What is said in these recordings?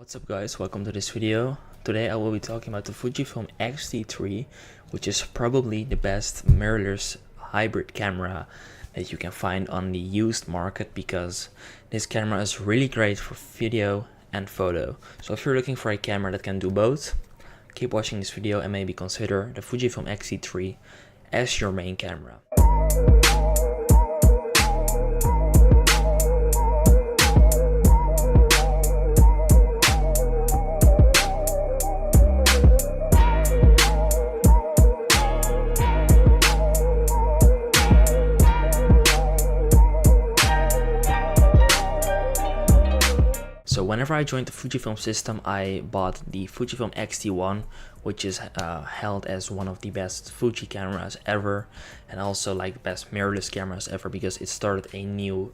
What's up guys, welcome to this video. Today I will be talking about the Fujifilm X-T3, which is probably the best mirrorless hybrid camera that you can find on the used market, because this camera is really great for video and photo. So if you're looking for a camera that can do both, keep watching this video and maybe consider the Fujifilm X-T3 as your main camera. So whenever I joined the Fujifilm system, I bought the Fujifilm X-T1, which is held as one of the best Fuji cameras ever, and also like best mirrorless cameras ever, because it started a new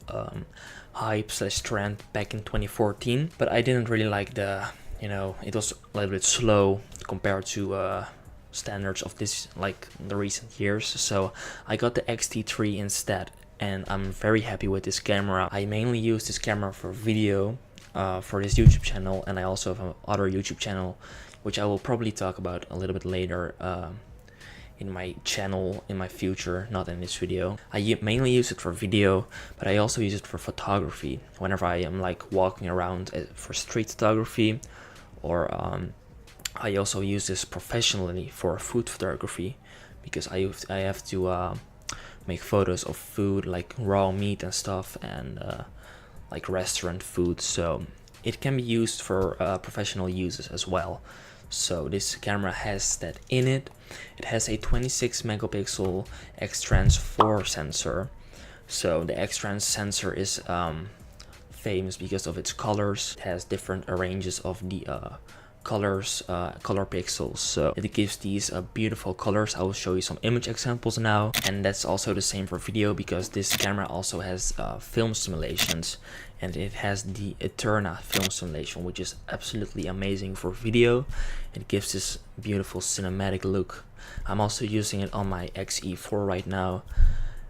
hype/trend back in 2014. But I didn't really like it was a little bit slow compared to standards of this, like the recent years. So I got the X-T3 instead, and I'm very happy with this camera. I mainly use this camera for video, for this YouTube channel, and I also have another YouTube channel which I will probably talk about a little bit later in my channel in my future, not in this video. I mainly use it for video, but I also use it for photography whenever I am like walking around for street photography, or I also use this professionally for food photography, because I have to make photos of food like raw meat and stuff, and like restaurant food, so it can be used for professional uses as well. So this camera has that in it. It has a 26 megapixel X-Trans 4 sensor. So the X-Trans sensor is famous because of its colors. It has different ranges of the color pixels, so it gives these beautiful colors. I will show you some image examples now, and that's also the same for video, because this camera also has film simulations, and it has the Eterna film simulation, which is absolutely amazing for video. It gives this beautiful cinematic look. I'm also using it on my XE4 right now,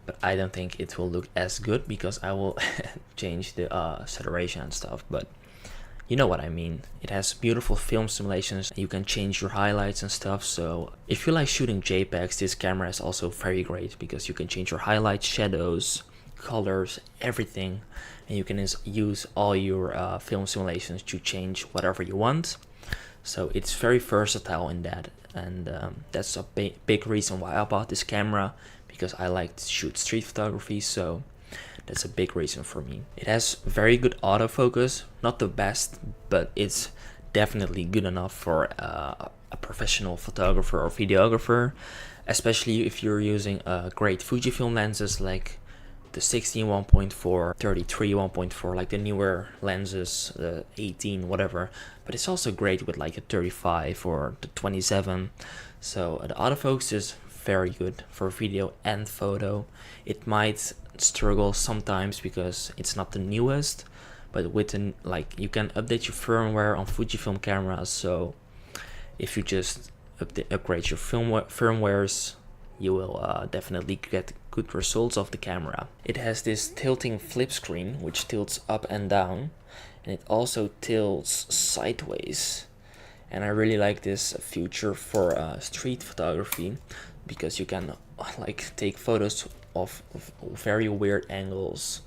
but I don't think it will look as good because I will change the saturation and stuff, but you know what I mean. It has beautiful film simulations. You can change your highlights and stuff. So if you like shooting JPEGs, this camera is also very great, because you can change your highlights, shadows, colors, everything. And you can use all your film simulations to change whatever you want. So it's very versatile in that. And that's a big reason why I bought this camera, because I like to shoot street photography. So that's a big reason for me. It has very good autofocus, not the best, but it's definitely good enough for a professional photographer or videographer, especially if you're using great Fujifilm lenses like the 16 1.4, 33 1.4, like the newer lenses, the 18, whatever. But it's also great with like a 35 or the 27. So the autofocus is very good for video and photo. It might struggle sometimes because it's not the newest, but with you can update your firmware on Fujifilm cameras. So if you just upgrade your firmwares, you will definitely get good results of the camera. It has this tilting flip screen which tilts up and down, and it also tilts sideways, and I really like this feature for street photography, because you can like take photos of very weird angles.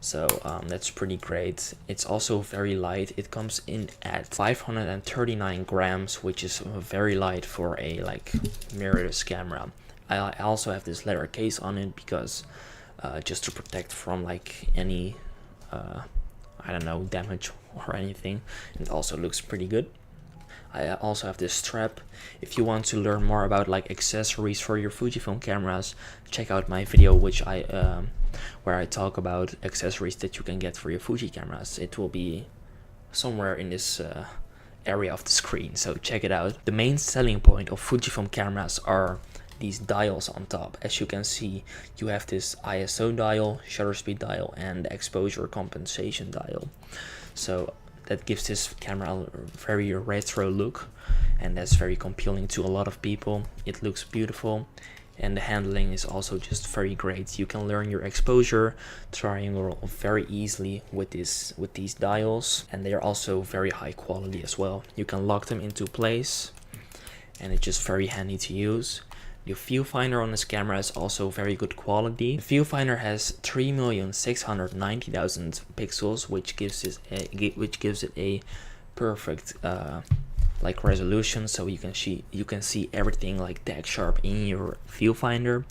So that's pretty great. It's also very light. It comes in at 539 grams, which is very light for a like mirrorless camera. I also have this leather case on it, because just to protect from like any I don't know, damage or anything. It also looks pretty good. I also have this strap. If you want to learn more about like accessories for your Fujifilm cameras, check out my video where I talk about accessories that you can get for your Fuji cameras. It will be somewhere in this area of the screen, so check it out. The main selling point of Fujifilm cameras are these dials on top. As you can see, you have this ISO dial, shutter speed dial, and exposure compensation dial. So that gives this camera a very retro look, and that's very compelling to a lot of people. It looks beautiful. and the handling is also just very great. You can learn your exposure triangle very easily with these dials, and they are also very high quality as well. You can lock them into place, and it's just very handy to use. The viewfinder on this camera is also very good quality. The viewfinder has 3,690,000 pixels, which gives it a perfect like resolution, so you can see everything like that sharp in your viewfinder.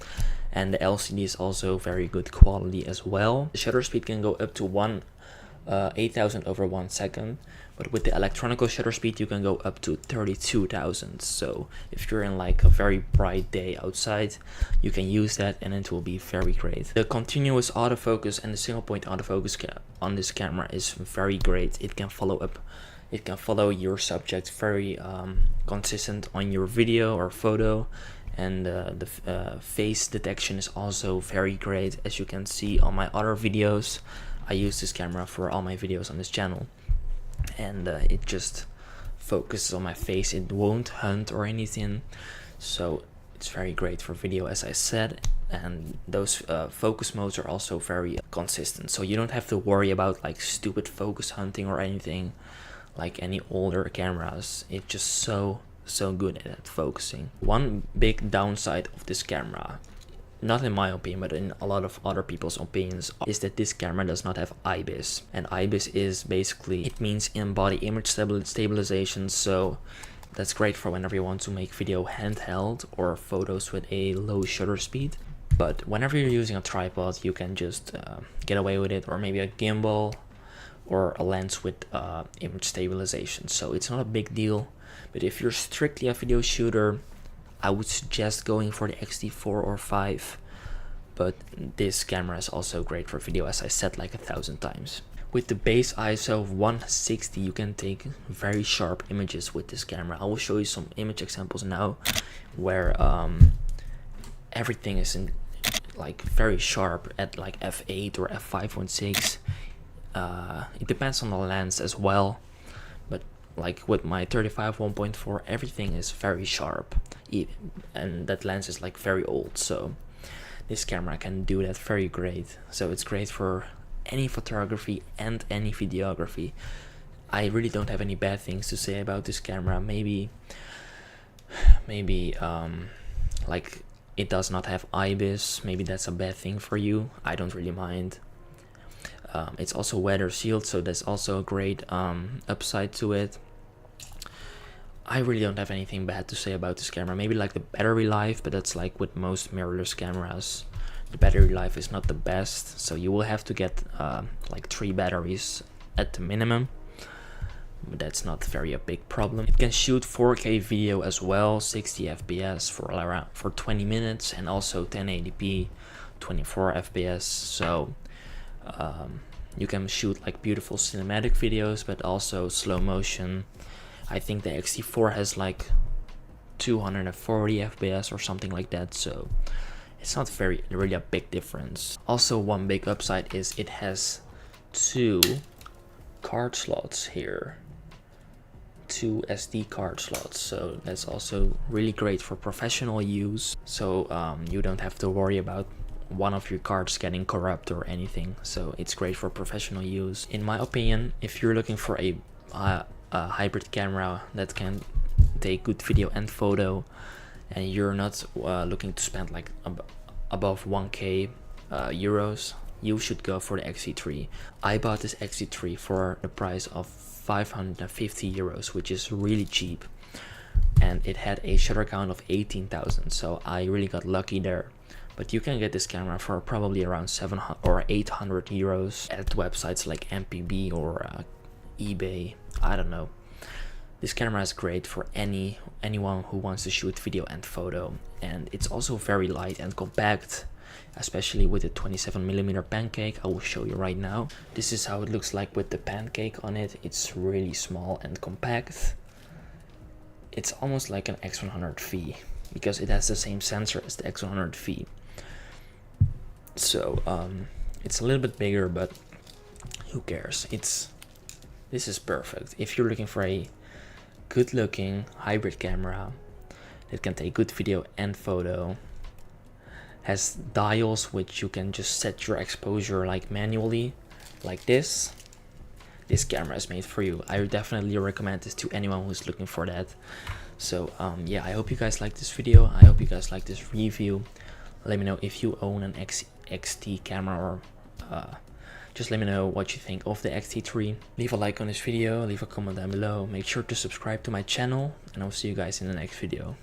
And the LCD is also very good quality as well. The shutter speed can go up to 8,000 over 1 second, but with the electronical shutter speed you can go up to 32,000. So if you're in like a very bright day outside, you can use that and it will be very great. The continuous autofocus and the single point autofocus on this camera is very great. It can follow your subject very consistent on your video or photo, and the face detection is also very great. As you can see on my other videos, I use this camera for all my videos on this channel, and it just focuses on my face. It won't hunt or anything, so it's very great for video, as I said. And those focus modes are also very consistent, so you don't have to worry about like stupid focus hunting or anything like any older cameras. It's just so good at focusing. One big downside of this camera, not in my opinion but in a lot of other people's opinions, is that this camera does not have IBIS. And IBIS is basically, it means in-body image stabilization, so that's great for whenever you want to make video handheld or photos with a low shutter speed. But whenever you're using a tripod, you can just get away with it, or maybe a gimbal or a lens with image stabilization, so it's not a big deal. But if you're strictly a video shooter, I would suggest going for the X-T4 or 5, but this camera is also great for video, as I said like 1,000 times. With the base ISO of 160, you can take very sharp images with this camera. I will show you some image examples now where everything is in like very sharp at like f8 or f5.6. It depends on the lens as well, but like with my 35 1.4, everything is very sharp, and that lens is like very old, so this camera can do that very great. So it's great for any photography and any videography. I really don't have any bad things to say about this camera. Maybe like it does not have IBIS, maybe that's a bad thing for you. I don't really mind. It's also weather sealed, so that's also a great upside to it. I really don't have anything bad to say about this camera. Maybe like the battery life, but that's like with most mirrorless cameras, the battery life is not the best, so you will have to get like 3 batteries at the minimum, but that's not very a big problem. It can shoot 4K video as well, 60 FPS for 20 minutes, and also 1080p 24 FPS, so you can shoot like beautiful cinematic videos, but also slow motion. I think the X-T4 has like 240 FPS or something like that, so it's not really a big difference. Also, one big upside is it has 2 card slots here, 2 SD card slots, so that's also really great for professional use. So you don't have to worry about one of your cards getting corrupt or anything, so it's great for professional use. In my opinion, if you're looking for a hybrid camera that can take good video and photo, and you're not looking to spend like above 1k euros, you should go for the X-T3. I bought this X-T3 for the price of 550 euros, which is really cheap, and it had a shutter count of 18,000, so I really got lucky there. But you can get this camera for probably around 700 or 800 euros at websites like MPB or eBay. I don't know. This camera is great for anyone who wants to shoot video and photo, and it's also very light and compact, especially with the 27mm pancake. I will show you right now. This is how it looks like with the pancake on it. It's really small and compact. It's almost like an X100V because it has the same sensor as the X100V. So it's a little bit bigger, but who cares? This is perfect if you're looking for a good looking hybrid camera that can take good video and photo. has dials which you can just set your exposure like manually, like this. This camera is made for you. I would definitely recommend this to anyone who's looking for that. So yeah, I hope you guys like this video. I hope you guys like this review. Let me know if you own an X-T camera, or just let me know what you think of the X-T3. Leave a like on this video, leave a comment down below. Make sure to subscribe to my channel, and I'll see you guys in the next video.